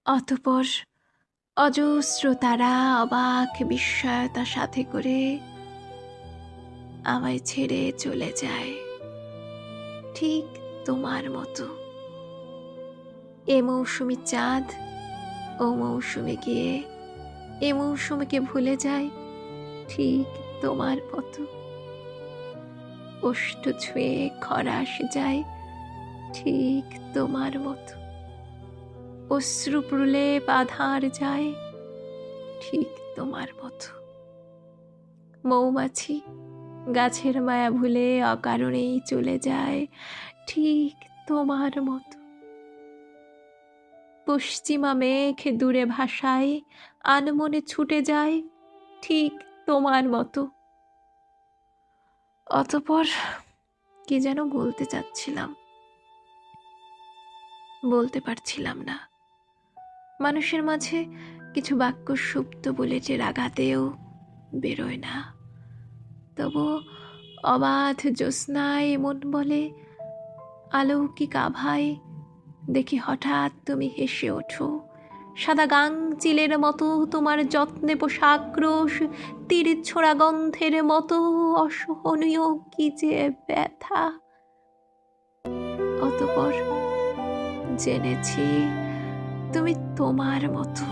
অতঃপর অজস্র তারা অবাক বিস্ময়তার সাথে করে আমায় ছেড়ে চলে যায়, ঠিক তোমার মতো। এ মৌসুমি চাঁদ ও মৌসুমে গিয়ে এ মৌসুমীকে ভুলে যায়, ঠিক তোমার মতো। ওষ্ঠ ছুঁয়ে খরাস যায়, ঠিক তোমার মতো। অশ্রু প্রলেপ আধার যায়, ঠিক তোমার মতো। মৌমাছি গাছের মায়া ভুলে অকারণেই চলে যায়, ঠিক তোমার মতো। পশ্চিমা মেঘ দূরে ভাসায়, আনমনে ছুটে যায়, ঠিক তোমার মতো। অতঃপর কি যেন বলতে চাচ্ছিলাম, বলতে পারছিলাম না। মানুষের মাঝে কিছু বাক্য সুপ্ত বলে যে আঘাতেও বেরোয় না, তবু অবাধ জ্যোৎস্নায় মন বলে, অলৌকিক আভায় দেখি হঠাৎ তুমি হেসে ওঠো। সাদা গাং চিলের মতো তোমার যত্নে পোশাক্রোশ, তীর ছোড়া গন্ধের মতো অসহনীয় কি যে ব্যথা। অতঃপর জেনেছি তুমি তোমার মতো।